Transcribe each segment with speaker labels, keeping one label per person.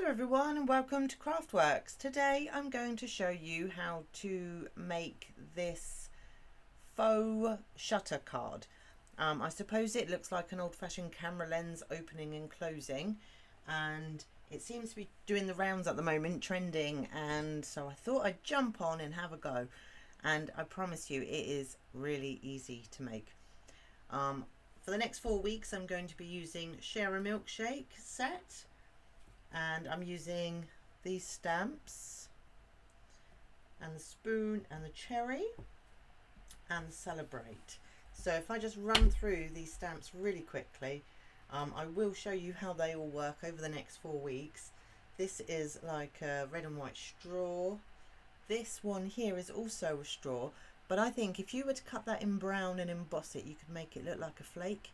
Speaker 1: everyone and welcome to Craftworks. Today I'm going to show you how to make this faux shutter card. I suppose it looks like an old-fashioned camera lens opening and closing, and it seems to be doing the rounds at the moment, trending, and so I thought I'd jump on and have a go, and I promise you it is really easy to make. For the next 4 weeks I'm going to be using Share a Milkshake set, and I'm using these stamps and the spoon and the cherry and the celebrate. So if I just run through these stamps really quickly, I will show you how they all work over the next 4 weeks. This is like a red and white straw. This one here is also a straw, but I think if you were to cut that in brown and emboss it, you could make it look like a flake.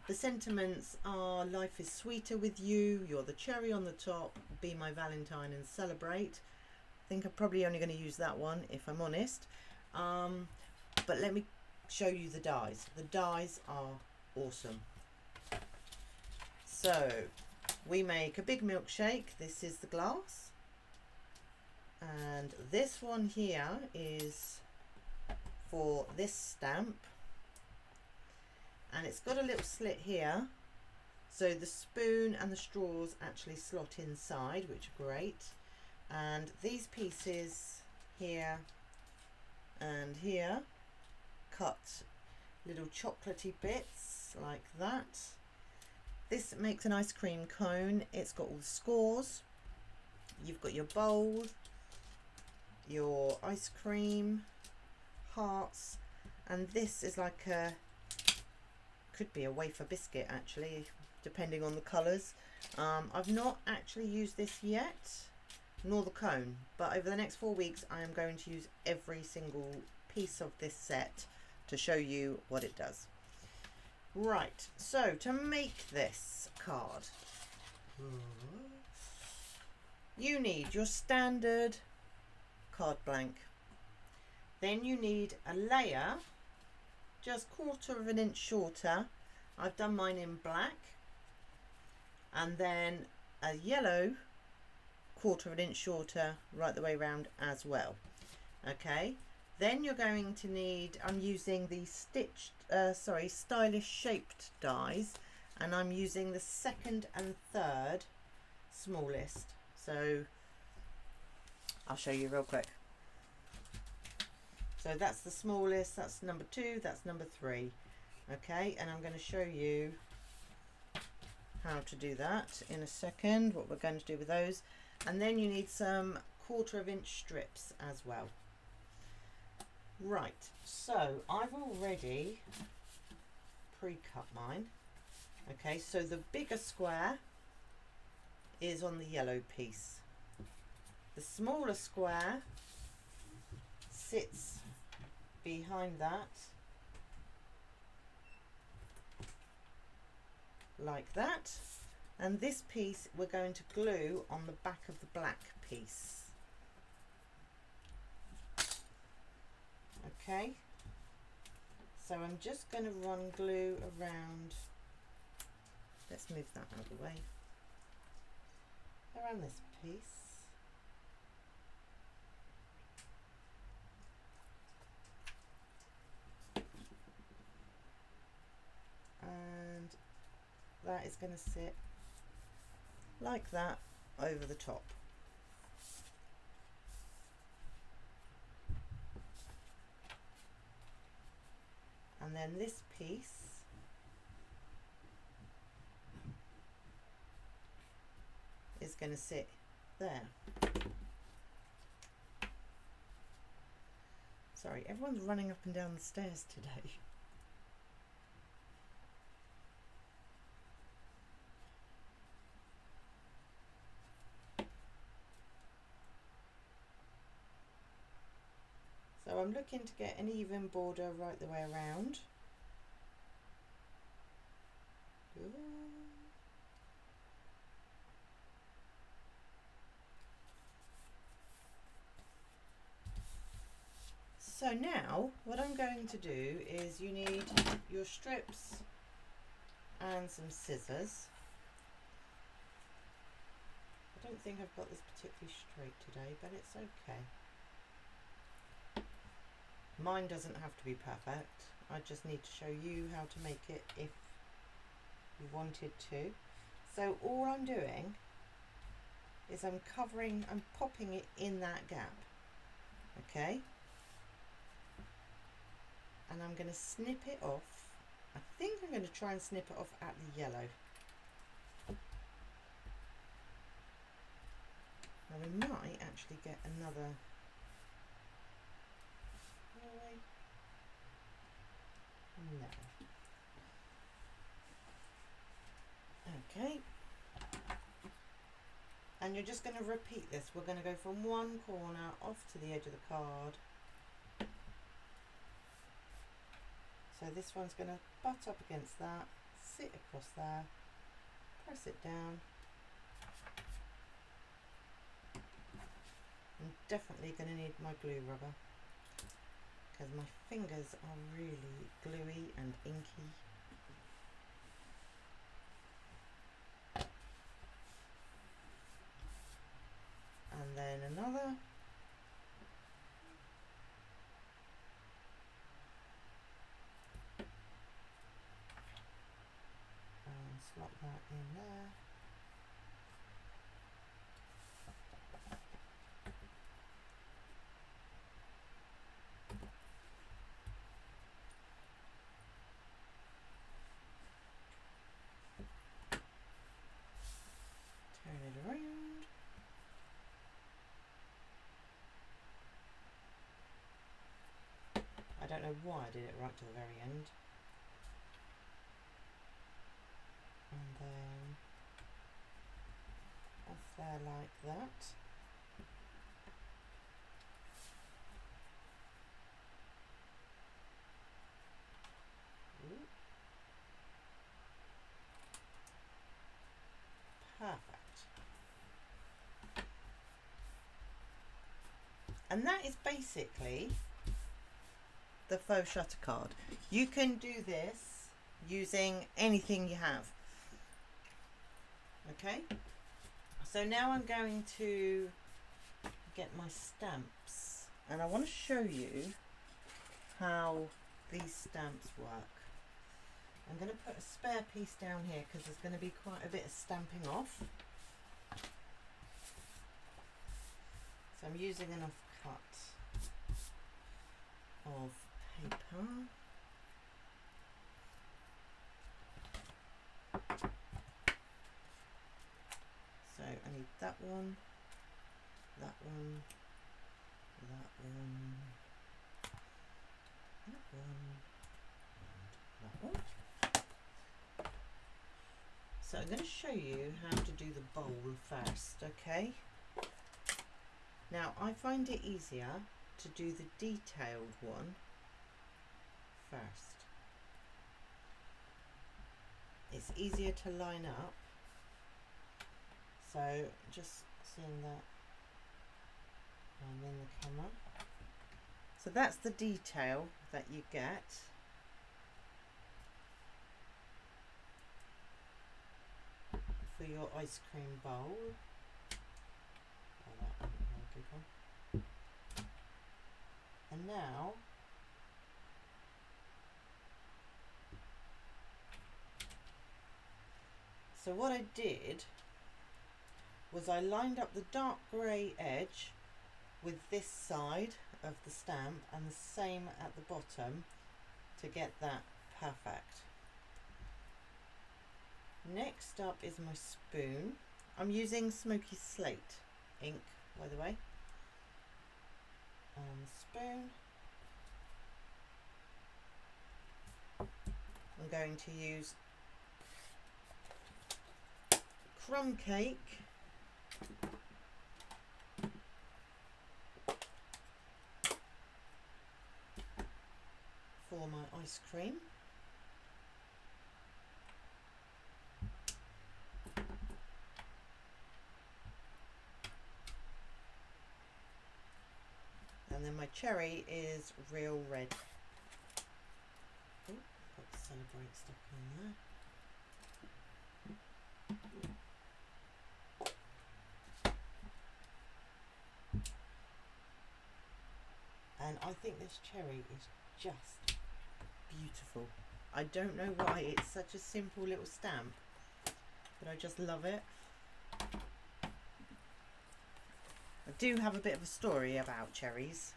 Speaker 1: The sentiments are: life is sweeter with you, you're the cherry on the top, be my Valentine and celebrate. I think I'm probably only going to use that one if I'm honest. But let me show you the dies. The dies are awesome. So we make a big milkshake. This is the glass, and this one here is for this stamp, and it's got a little slit here, so the spoon and the straws actually slot inside, which are great. And these pieces here and here cut little chocolatey bits like that. This makes an ice cream cone. It's got all the scores. You've got your bowl, your ice cream, hearts, and this is like a, could be a wafer biscuit actually, depending on the colours. I've not actually used this yet, nor the cone, but over the next 4 weeks I am going to use every single piece of this set to show you what it does. Right, so to make this card, you need your standard card blank. Then you need a layer just 1/4 of an inch shorter. I've done mine in black, and then a yellow 1/4 of an inch shorter right the way around as well. Okay, then you're going to need, I'm using the stylish shaped dies, and I'm using the 2nd and 3rd smallest. So I'll show you real quick. So that's the smallest, that's number 2, that's number 3. Okay, and I'm going to show you how to do that in a second, what we're going to do with those. And then you need some 1/4 of inch strips as well. Right, so I've already pre-cut mine. Okay, so the bigger square is on the yellow piece. The smaller square sits behind that like that, and this piece we're going to glue on the back of the black piece. Okay, so I'm just going to run glue around, let's move that out of the way, around this piece. And that is going to sit like that over the top. And then this piece is going to sit there. Sorry, everyone's running up and down the stairs today. So I'm looking to get an even border right the way around. So now what I'm going to do is, you need your strips and some scissors. don't think I've got this particularly straight today, but it's okay. Mine doesn't have to be perfect. I just need to show you how to make it if you wanted to. So all I'm doing is I'm popping it in that gap, okay? And I'm going to snip it off. I think I'm going to try and snip it off at the yellow. Now we might actually get another. No. Okay. And you're just going to repeat this. We're going to go from one corner off to the edge of the card. So this one's going to butt up against that, sit across there, press it down. I'm definitely going to need my glue rubber because my fingers are really gluey and inky. And then another. And slot that in there. Turn it around. I don't know why I did it right to the very end. And then off there like that. Ooh. Perfect. And that is basically the faux shutter card. You can do this using anything you have. Okay, so now I'm going to get my stamps and I want to show you how these stamps work. I'm going to put a spare piece down here because there's going to be quite a bit of stamping off. So I'm using an offcut of paper. So I need that one, that one, that one, that one, and that one. So I'm going to show you how to do the bowl first, okay? Now I find it easier to do the detailed one first. It's easier to line up. So just seeing that in the camera. So that's the detail that you get. For your ice cream bowl. Oh, that one, a good one. And now so what I did was I lined up the dark grey edge with this side of the stamp and the same at the bottom to get that perfect. Next up is my spoon. I'm using Smoky Slate ink, by the way. And spoon. I'm going to use crumb cake for my ice cream. And then my cherry is real red. Oh, got the Celebrate stuck in there. I think this cherry is just beautiful. I don't know why, it's such a simple little stamp, but I just love it. I do have a bit of a story about cherries.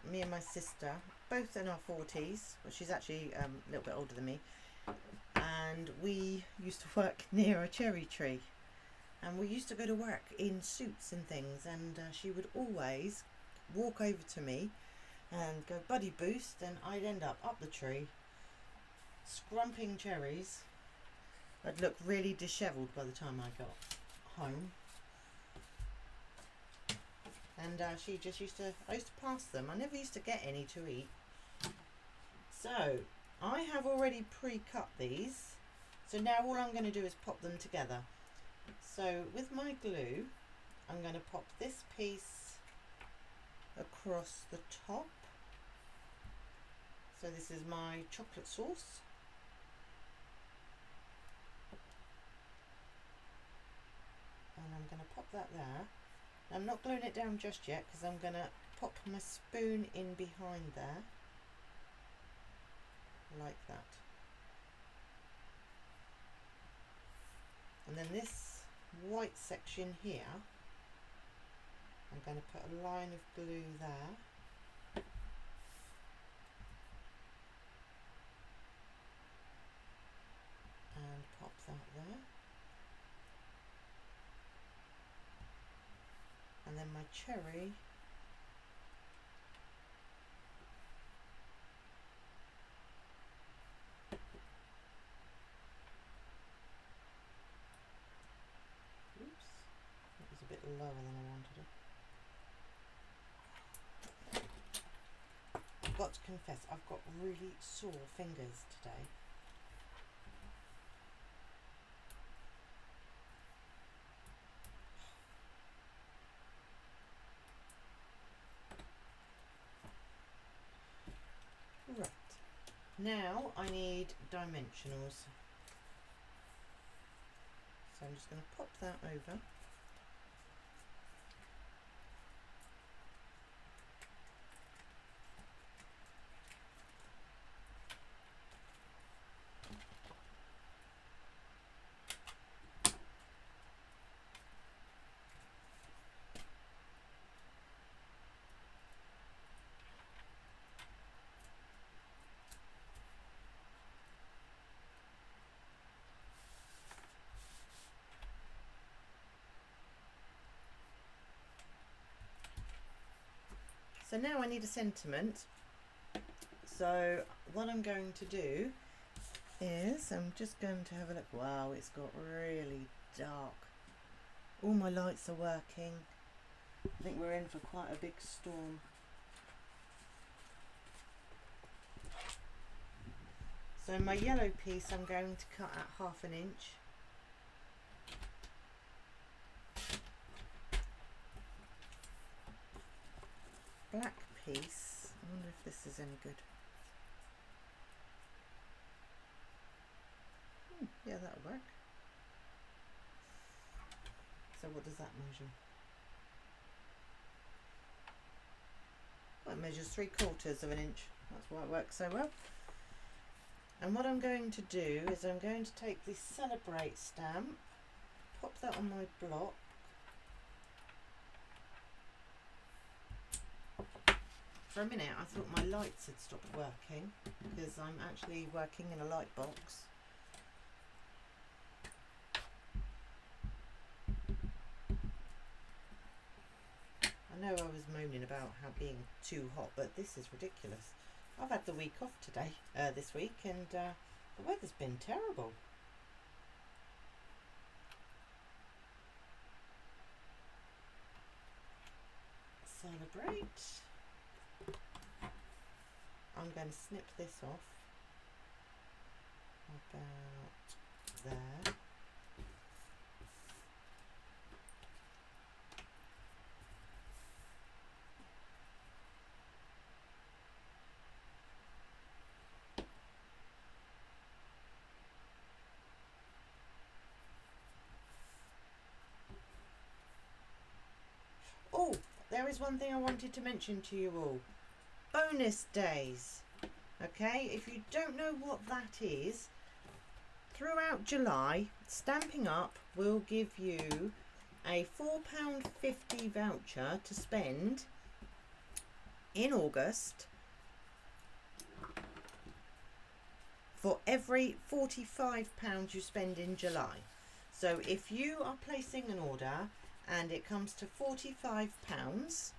Speaker 1: Me and my sister, both in our 40s, well, she's actually a little bit older than me, and we used to work near a cherry tree, and we used to go to work in suits and things, and she would always walk over to me and go buddy boost, and I'd end up the tree scrumping cherries. I'd look really dishevelled by the time I got home. And she just used to, I used to pass them. I never used to get any to eat. So I have already pre-cut these. So now all I'm going to do is pop them together. So with my glue, I'm going to pop this piece across the top. So this is my chocolate sauce. And I'm going to pop that there. I'm not gluing it down just yet because I'm going to pop my spoon in behind there, like that. And then this white section here, I'm going to put a line of glue there. And pop that there. And then my cherry, oops, that was a bit lower than I wanted it. I've got to confess, I've got really sore fingers today. Right, now I need dimensionals. So I'm just going to pop that over. So now I need a sentiment. So what I'm going to do is I'm just going to have a look. Wow, it's got really dark. All my lights are working. I think we're in for quite a big storm. So my yellow piece I'm going to cut at 1/2 inch. Black piece, I wonder if this is any good. Yeah, that'll work. So what does that measure? Well, it measures 3/4 inch. That's why it works so well. And what I'm going to do is I'm going to take this Celebrate stamp, pop that on my block. For a minute I thought my lights had stopped working because I'm actually working in a light box. I know I was moaning about how being too hot, but this is ridiculous. I've had the week off today, this week, and the weather's been terrible. Celebrate. I'm going to snip this off about there. Oh, there is one thing I wanted to mention to you all. bonus days. Okay, if you don't know what that is, throughout July, Stamping Up will give you a £4.50 voucher to spend in August for every £45 you spend in July. So if you are placing an order and it comes to £45,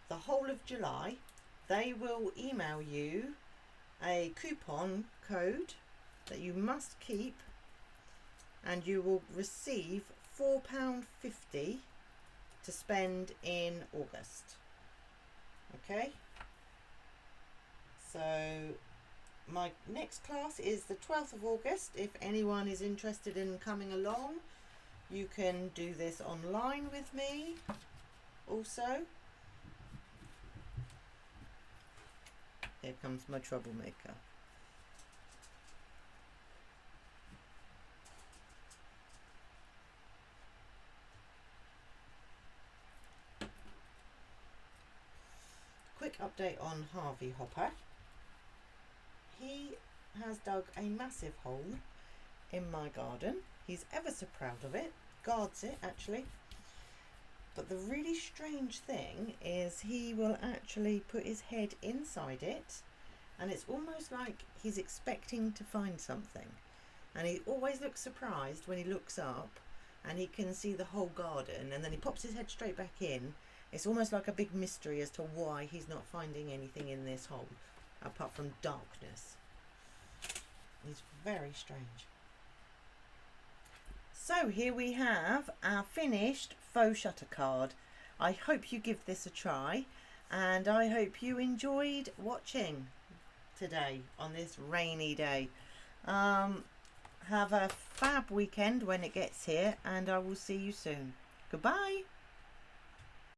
Speaker 1: the whole of July, they will email you a coupon code that you must keep, and you will receive £4.50 to spend in August. Okay, so my next class is the 12th of August. If anyone is interested in coming along, you can do this online with me also. Here comes my troublemaker. Quick update on Harvey Hopper. He has dug a massive hole in my garden. He's ever so proud of it, guards it actually. But the really strange thing is he will actually put his head inside it, and it's almost like he's expecting to find something. And he always looks surprised when he looks up and he can see the whole garden, and then he pops his head straight back in. It's almost like a big mystery as to why he's not finding anything in this hole apart from darkness. He's very strange. So here we have our finished faux shutter card. I hope you give this a try, and I hope you enjoyed watching today on this rainy day. Have a fab weekend when it gets here, and I will see you soon. Goodbye.